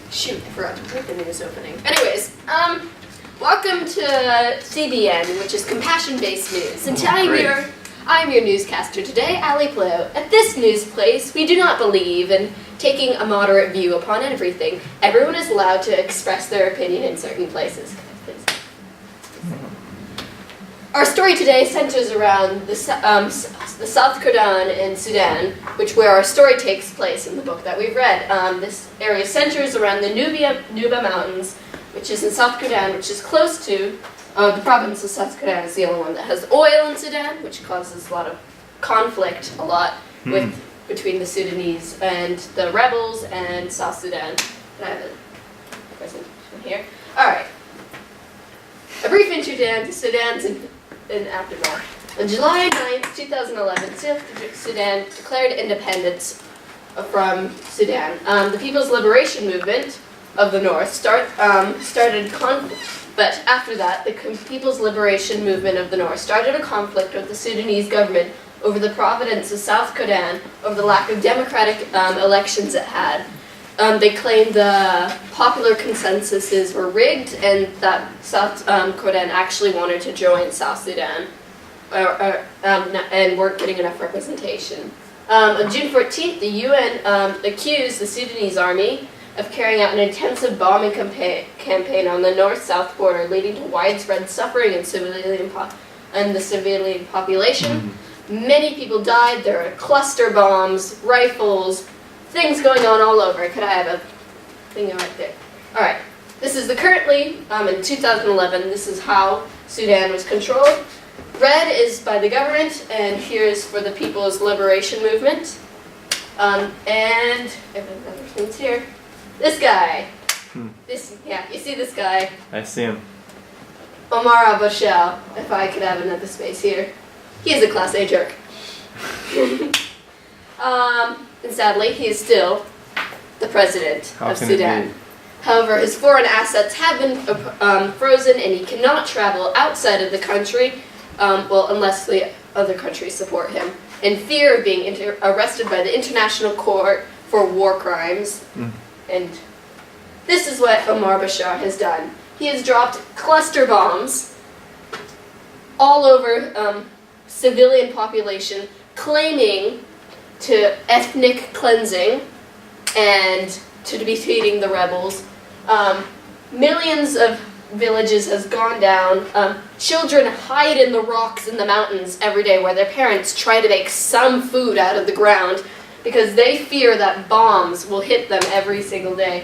Shoot, I forgot to put the news opening. Anyways, welcome to CBN, which is compassion-based news. And I'm your newscaster today, Ali Plo. At this news place, we do not believe in taking a moderate view upon everything. Everyone is allowed to express their opinion in certain places. Our story today centers around the South Sudan and Sudan, where our story takes place in the book that we've read. This area centers around the Nuba Mountains, which is in South Sudan, which is close to the province of South Sudan is the only one that has oil in Sudan, which causes a lot of conflict, between the Sudanese and the rebels and South Sudan. Can I have a presentation here? All right. A brief introduction to Sudan's aftermath. On July 9th, 2011, South Sudan declared independence from Sudan. The People's Liberation Movement of the North started conflict, but after that, the People's Liberation Movement of the North started a conflict with the Sudanese government over the province of South Sudan over the lack of democratic elections it had. They claimed the popular consensuses were rigged and that South Sudan actually wanted to join South Sudan and weren't getting enough representation. On June 14th, the UN accused the Sudanese army of carrying out an intensive bombing campaign on the north-south border, leading to widespread suffering in the civilian population. Many people died. There were cluster bombs, rifles, things going on all over. Could I have a thing right there? All right. This is currently, in 2011, this is how Sudan was controlled. Red is by the government, and here's for the People's Liberation Movement. And everything's here. This guy. You see this guy. I see him. Omar al-Bashir, if I could have another space here. He is a Class A jerk. And sadly, he is still the president of Sudan. However, his foreign assets have been frozen and he cannot travel outside of the country, unless the other countries support him, in fear of being arrested by the International Court for War Crimes. And this is what Omar Bashir has done. He has dropped cluster bombs all over civilian population, claiming to ethnic cleansing and to defeating the rebels. Millions of villages has gone down. Children hide in the rocks in the mountains every day where their parents try to make some food out of the ground because they fear that bombs will hit them every single day.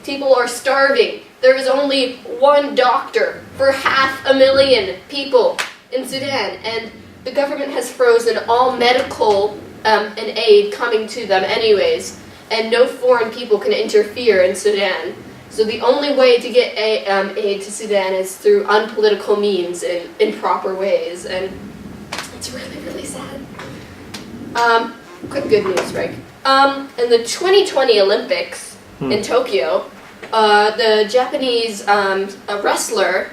People are starving. There is only one doctor for 500,000 people in Sudan, and the government has frozen all medical and aid coming to them anyways, and no foreign people can interfere in Sudan. So the only way to get aid to Sudan is through unpolitical means and improper ways, and it's really, really sad. Quick good news, right? In the 2020 Olympics in Tokyo, the Japanese wrestler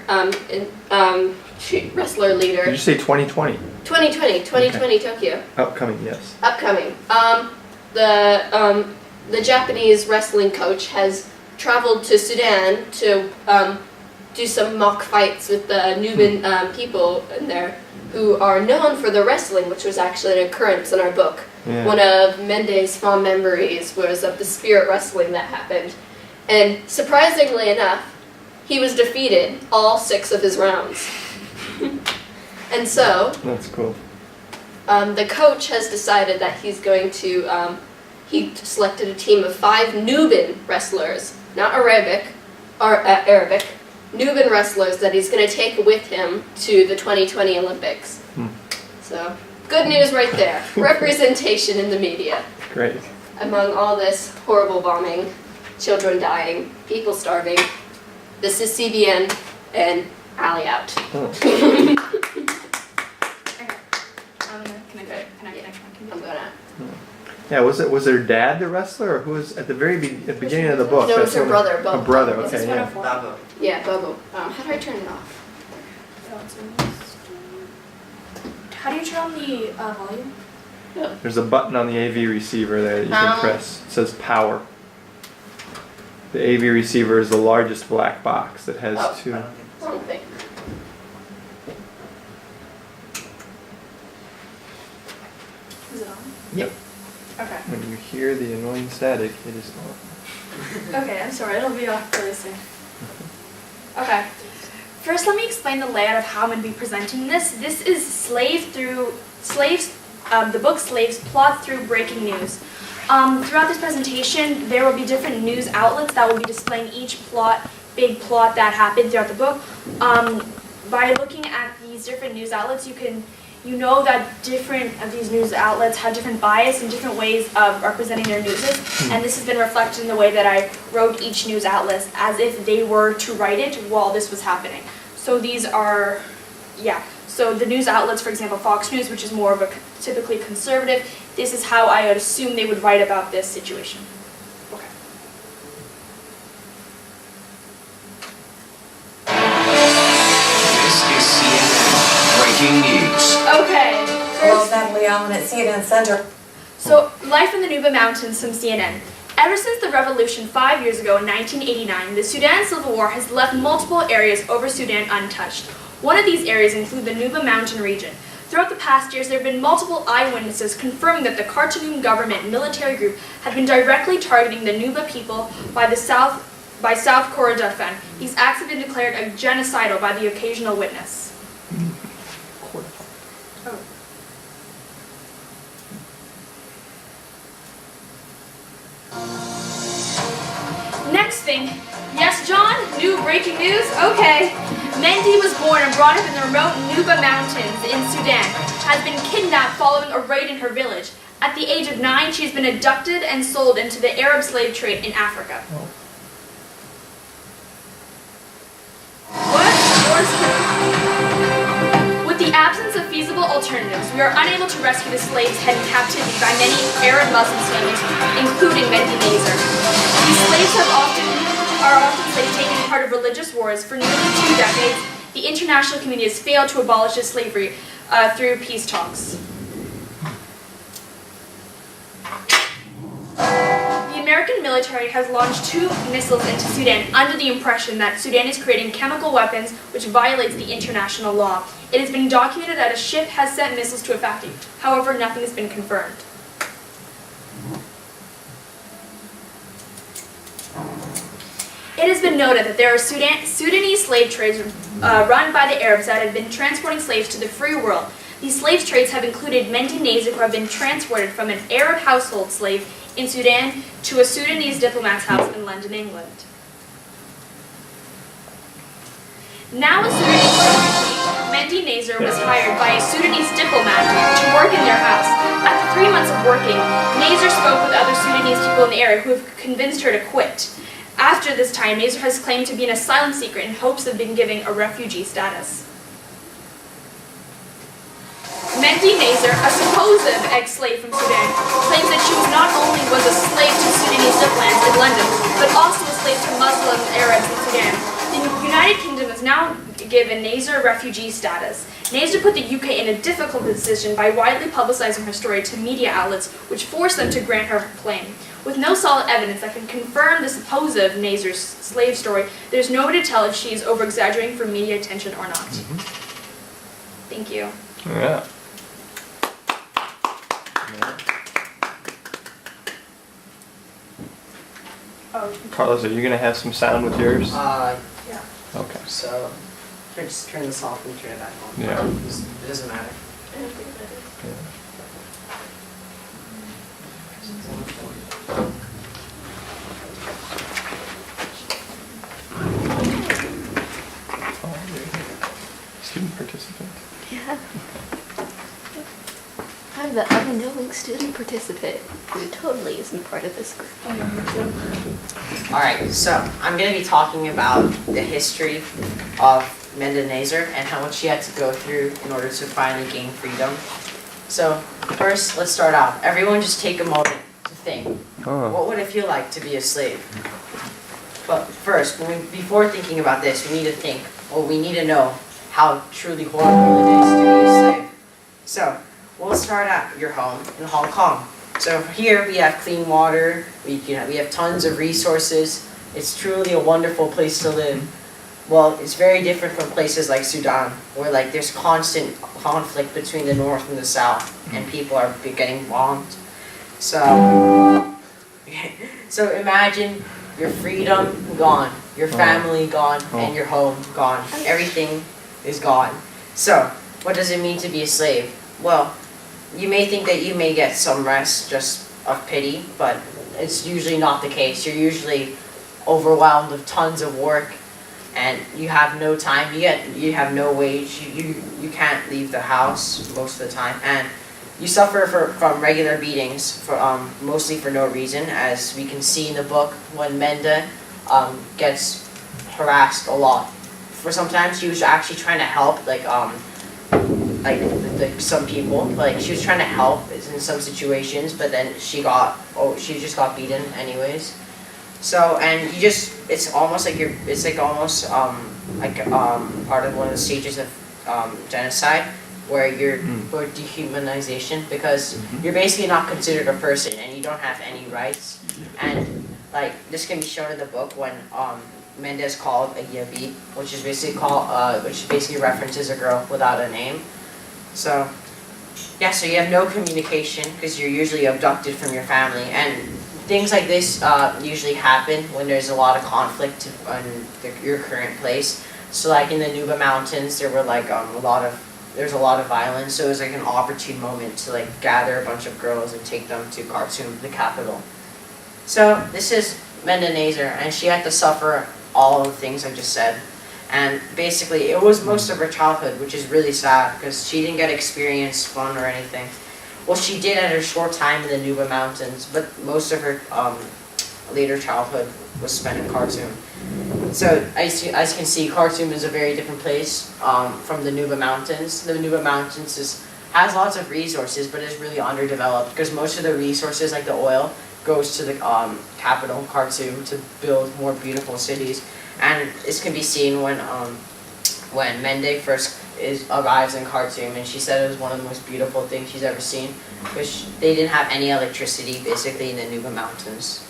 leader. Did you say 2020? 2020 Okay. Tokyo. Upcoming, yes. Upcoming. The Japanese wrestling coach has traveled to Sudan to do some mock fights with the Nubian people in there who are known for the wrestling, which was actually an occurrence in our book. Yeah. One of Mende's fond memories was of the spirit wrestling that happened. And surprisingly enough, he was defeated all 6 of his rounds. And so, that's cool. The coach has decided that he's going to, he selected a team of 5 Nubian wrestlers, not Arabic, Nubian wrestlers that he's going to take with him to the 2020 Olympics. So, good news right there. Representation in the media. Great. Among all this horrible bombing, children dying, people starving. This is CBN and Ali out. I'm gonna. Yeah, was her dad the wrestler, or who was at the beginning of the book? No, it was her brother. A brother. Okay, yeah. Babo. Yeah, Bobo. How do I turn it off? How do you turn on the volume? There's a button on the AV receiver there that you can press. It says power. The AV receiver is the largest black box that has Oh. two. Wrong thing. Is it on? Yep. Okay. When you hear the annoying static, it is on. Okay, I'm sorry. It'll be off really soon. Okay. First, let me explain the layout of how I'm going to be presenting this. This is the book Slaves Plot Through Breaking News. Throughout this presentation, there will be different news outlets that will be displaying each big plot that happened throughout the book. By looking at these different news outlets, you know that different of these news outlets have different bias and different ways of representing their news. And this has been reflected in the way that I wrote each news outlet as if they were to write it while this was happening. So these are, so the news outlets, for example, Fox News, which is more of a typically conservative, this is how I would assume they would write about this situation. Okay. This is CNN Breaking News. Okay. Hello, Natalie Allen at CNN Center. So, life in the Nuba Mountains from CNN. Ever since the revolution 5 years ago in 1989, the Sudan Civil War has left multiple areas over Sudan untouched. One of these areas include the Nuba Mountain region. Throughout the past years, there have been multiple eyewitnesses confirming that the Khartoum government military group had been directly targeting the Nuba people by South Kordofan. These acts have been declared genocidal by the occasional witness. Oh. Next thing, yes, John, new breaking news? Okay. Mendy was born and brought up in the remote Nuba Mountains in Sudan, has been kidnapped following a raid in her village. At the age of 9, she has been abducted and sold into the Arab slave trade in Africa. Oh. What? With the absence of feasible alternatives, we are unable to rescue the slaves held in captivity by many Arab Muslim families, including Mendy Nazer. These slaves are often slaves taking part of religious wars. For nearly 2 decades, the international community has failed to abolish this slavery through peace talks. The American military has launched 2 missiles into Sudan under the impression that Sudan is creating chemical weapons which violates the international law. It has been documented that a ship has sent missiles to a factory. However, nothing has been confirmed. It has been noted that there are Sudanese slave trades run by the Arabs that have been transporting slaves to the free world. These slave trades have included Mendy Nazer, who have been transported from an Arab household slave in Sudan to a Sudanese diplomat's house in London, England. Now a Sudanese refugee, Mendy Nazer was hired by a Sudanese diplomat to work in their house. After 3 months of working, Nazer spoke with other Sudanese people in the area who have convinced her to quit. After this time, Nazer has claimed to be an asylum seeker in hopes of being given a refugee status. Mendy Nazer, a supposed ex-slave from Sudan, claims that she not only was a slave to Sudanese diplomats in London, but also a slave to Muslim Arabs in Sudan. The United Kingdom has now given Nazer refugee status. Nazer put the UK in a difficult position by widely publicizing her story to media outlets, which forced them to grant her claim. With no solid evidence that can confirm the supposed Nazer's slave story, there's no way to tell if she is over-exaggerating for media attention or not. Thank you. Yeah. Oh, Carlos, are you gonna have some sound with yours? Yeah. Okay. So, here, just turn this off and turn it back on. Yeah. It doesn't matter. Student participant. Yeah. I'm the unknowing student participant who totally isn't part of this group. Alright, so I'm going to be talking about the history of Mendy Nazer and how much she had to go through in order to finally gain freedom. So, first, let's start out. Everyone just take a moment to think. What would it feel like to be a slave? But first, before thinking about this, we need to think, we need to know how truly horrible it is to be a slave. So, we'll start at your home in Hong Kong. So here we have clean water, we have tons of resources, It's truly a wonderful place to live. Well, it's very different from places like Sudan, where like there's constant conflict between the north and the south, and people are getting bombed. So, so imagine your freedom gone, your family gone, and your home gone. Everything is gone. So, what does it mean to be a slave? Well, you may think that you may get some rest just of pity, but it's usually not the case. You're usually overwhelmed with tons of work, and you have no time. You have no wage. You can't leave the house most of the time, and you suffer from regular beatings for mostly for no reason, as we can see in the book when Mende gets harassed a lot. For sometimes she was actually trying to help, like some people, like she was trying to help in some situations, but then she just got beaten anyways. So, and it's almost like part of one of the stages of genocide, where you're for dehumanization, because you're basically not considered a person and you don't have any rights. And like this can be shown in the book when Mende is called a Yabit, which basically references a girl without a name. So yeah, so you have no communication because you're usually abducted from your family, and things like this usually happen when there's a lot of conflict on your current place. So like in the Nuba Mountains, there were like there's a lot of violence, so it was like an opportune moment to like gather a bunch of girls and take them to Khartoum, the capital. So this is Mendenezer, and she had to suffer all of the things I just said. And basically, it was most of her childhood, which is really sad, because she didn't get to experience fun or anything. Well, she did at her short time in the Nuba Mountains, but most of her later childhood was spent in Khartoum. So, as you can see, Khartoum is a very different place from the Nuba Mountains. The Nuba Mountains has lots of resources, but is really underdeveloped, because most of the resources, like the oil, goes to the capital, Khartoum, to build more beautiful cities. And this can be seen when Mende first arrives in Khartoum, and she said it was one of the most beautiful things she's ever seen, because they didn't have any electricity basically in the Nuba Mountains.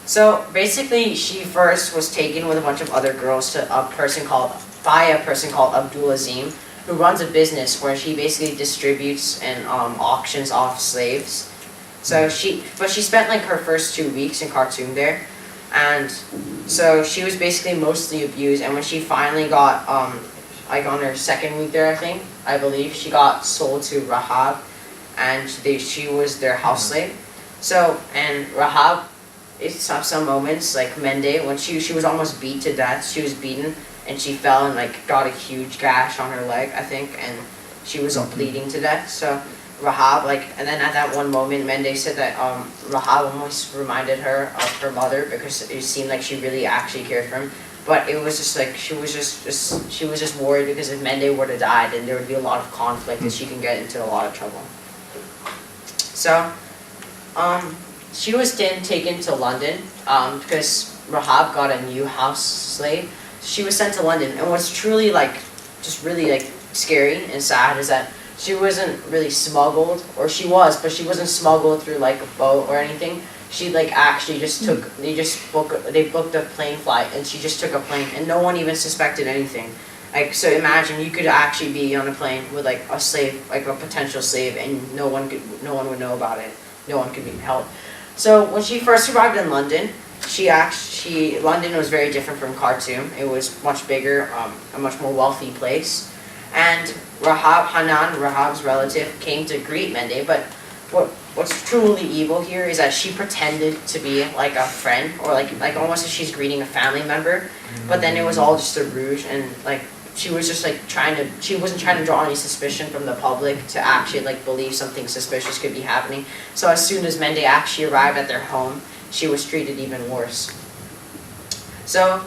So basically, she first was taken with a bunch of other girls to a person called Abdul Azim, who runs a business where she basically distributes and auctions off slaves. So she spent like her first 2 weeks in Khartoum there, and so she was basically mostly abused. And when she finally got like on her second week there, I believe she got sold to Rahab, and she was their house slave. So, and Rahab, it's some moments like Mende, when she was almost beat to death. She was beaten and she fell and like got a huge gash on her leg, I think, and she was bleeding to death. So Rahab, and then at that one moment, Mende said that Rahab almost reminded her of her mother, because it seemed like she really actually cared for him. But it was just like she was just worried, because if Mende were to die, then there would be a lot of conflict and she can get into a lot of trouble. So, she was then taken to London because Rahab got a new house slave. She was sent to London, and what's truly just really scary and sad is that she wasn't really smuggled, or she was, but she wasn't smuggled through like a boat or anything. She actually just they booked a plane flight, and she just took a plane, and no one even suspected anything. So imagine you could actually be on a plane with a slave, a potential slave, and no one would know about it. No one could be held. So when she first arrived in London, London was very different from Khartoum. It was much bigger, a much more wealthy place. And Rahab's relative, came to greet Mende, but what's truly evil here is that she pretended to be like a friend, or like almost as she's greeting a family member, but then it was all just a ruse, and she was just she wasn't trying to draw any suspicion from the public to actually believe something suspicious could be happening. So as soon as Mende actually arrived at their home, she was treated even worse. So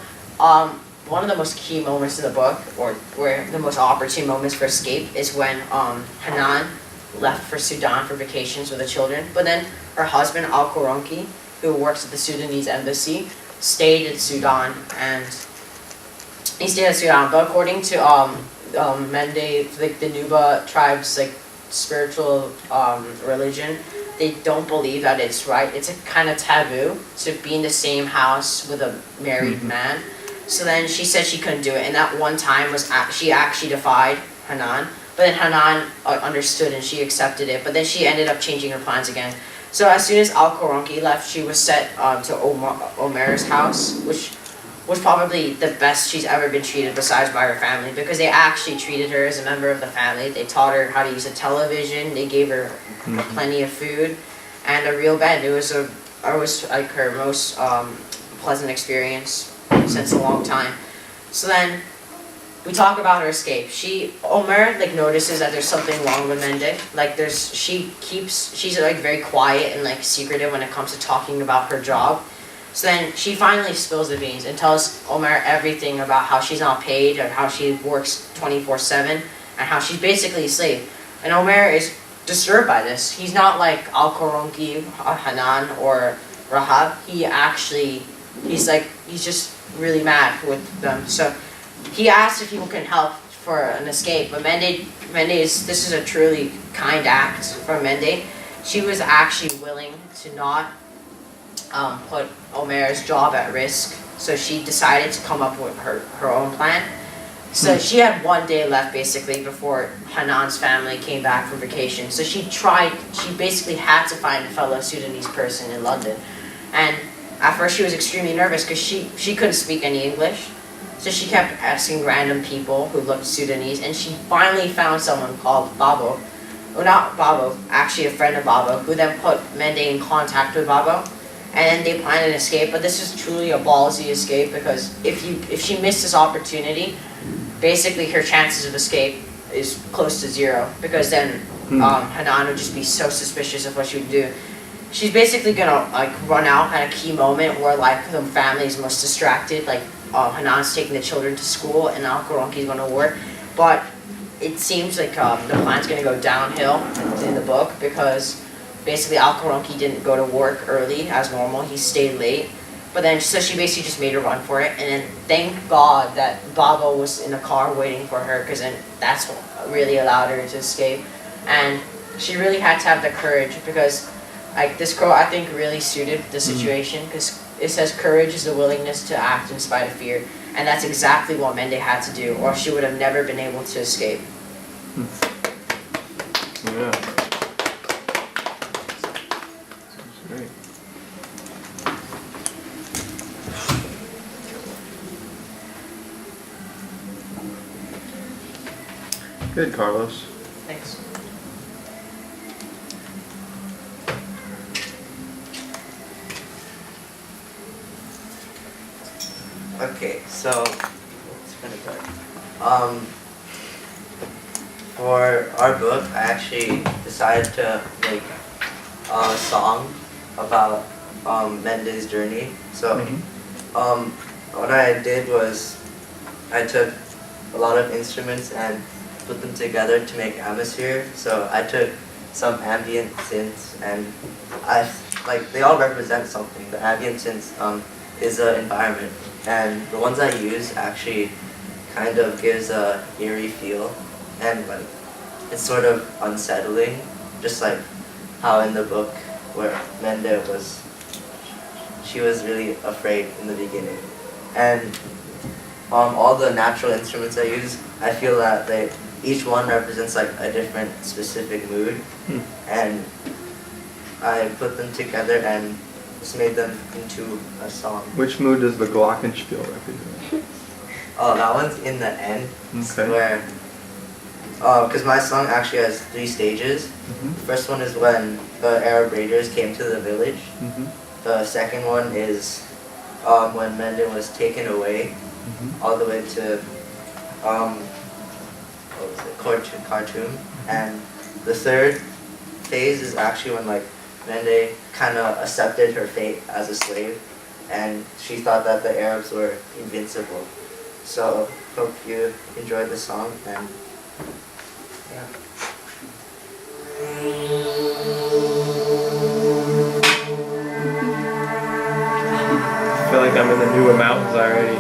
one of the most key moments in the book, or where the most opportune moments for escape, is when Hanan left for Sudan for vacations with the children, but then her husband Al-Koronki, who works at the Sudanese embassy, stayed in Sudan, and he stayed in Sudan. But according to Mende, the Nuba tribe's spiritual religion, they don't believe that it's right. It's a kind of taboo to be in the same house with a married man. So then she said she couldn't do it, and that one time she actually defied Hanan. But then Hanan understood and she accepted it. But then she ended up changing her plans again. So as soon as Al-Qaranqi left, she was sent to Omer's house, which was probably the best she's ever been treated besides by her family, because they actually treated her as a member of the family. They taught her how to use a television. They gave her plenty of food and a real bed. It was like her most pleasant experience since a long time. So then we talk about her escape. Omer like notices that there's something wrong with Mende. Like she's like very quiet and like secretive when it comes to talking about her job. So then she finally spills the beans and tells Omer everything about how she's not paid and how she works 24/7 and how she's basically a slave. And Omer is disturbed by this. He's not like Al-Qaranqi, Hanan, or Rahab. He's just really mad with them. So he asks if people can help for an escape, but this is a truly kind act from Mende. She was actually willing to not put Omer's job at risk, so she decided to come up with her own plan. So she had one day left basically before Hanan's family came back from vacation. So she basically had to find a fellow Sudanese person in London. And at first she was extremely nervous because she couldn't speak any English. So she kept asking random people who looked Sudanese, and she finally found someone called Babo. Well, not Babo, actually a friend of Babo, who then put Mende in contact with Babo. And then they planned an escape, but this is truly a ballsy escape, because if she missed this opportunity, basically her chances of escape is close to zero, because then Hanan would just be so suspicious of what she would do. She's basically gonna like run out at a key moment where like the family is most distracted, like Hanan's taking the children to school and Al-Qaranqi is gonna work, but it seems like the plan's gonna go downhill in the book, because basically Al-Qaranqi didn't go to work early as normal. He stayed late. But then, so she basically just made her run for it. And then thank God that Babo was in the car waiting for her, because then that's what really allowed her to escape. And she really had to have the courage, because like this quote I think really suited the situation, because it says courage is the willingness to act in spite of fear. And that's exactly what Mende had to do, or she would have never been able to escape. Yeah. Great. Good, Carlos. Thanks. Okay, so it's kind of dark. For our book, I actually decided to make a song about Mende's journey. So, what I did was I took a lot of instruments and put them together to make atmosphere. So I took some ambient synths, and they all represent something. The ambient synths is an environment, and the ones I use actually kind of gives a eerie feel, and like it's sort of unsettling, just like how in the book where Mende she was really afraid in the beginning. And all the natural instruments I use, I feel that each one represents like a different specific mood, and I put them together and just made them into a song. Which mood does the glockenspiel represent? Oh, that one's in the end, Okay. where because my song actually has 3 stages. The first one is when the Arab raiders came to the village. The second one is when Mende was taken away all the way to Khartoum, and the third phase is actually when like Mende kind of accepted her fate as a slave, and she thought that the Arabs were invincible. So hope you enjoyed the song, and yeah. I feel like I'm in the New Mountains already.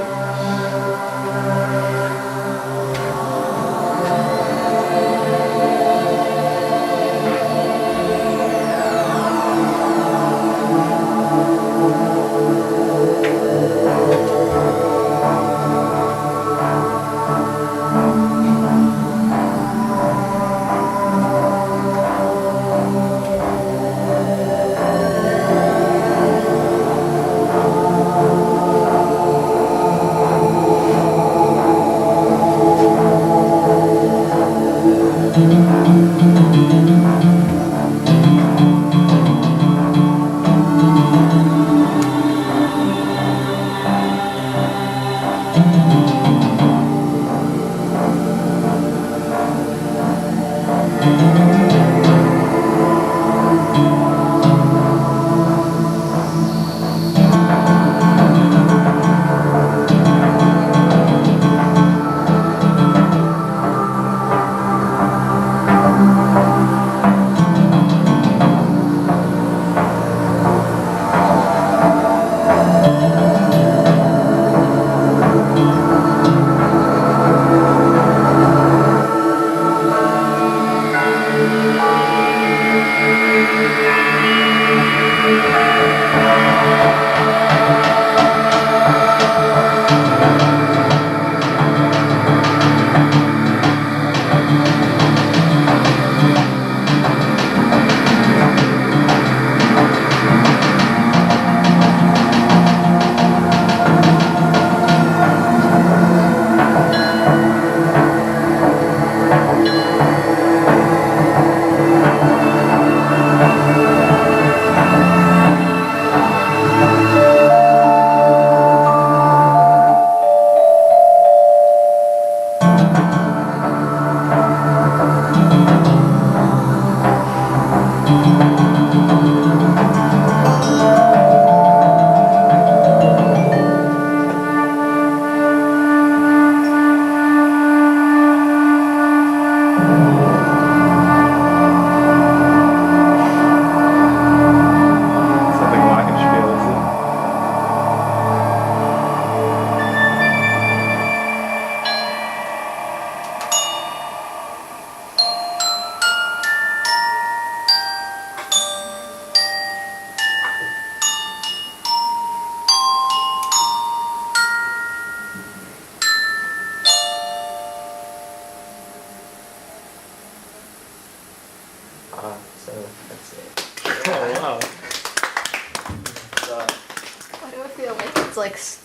it's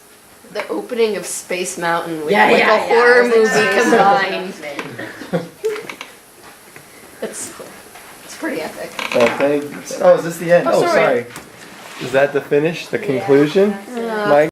like the opening of Space Mountain with Yeah, like yeah, a yeah. horror I was movie like, combined. It's pretty epic. Oh, is this the end? Oh, Oh, sorry. sorry. Is that the finish, the conclusion? Yeah. My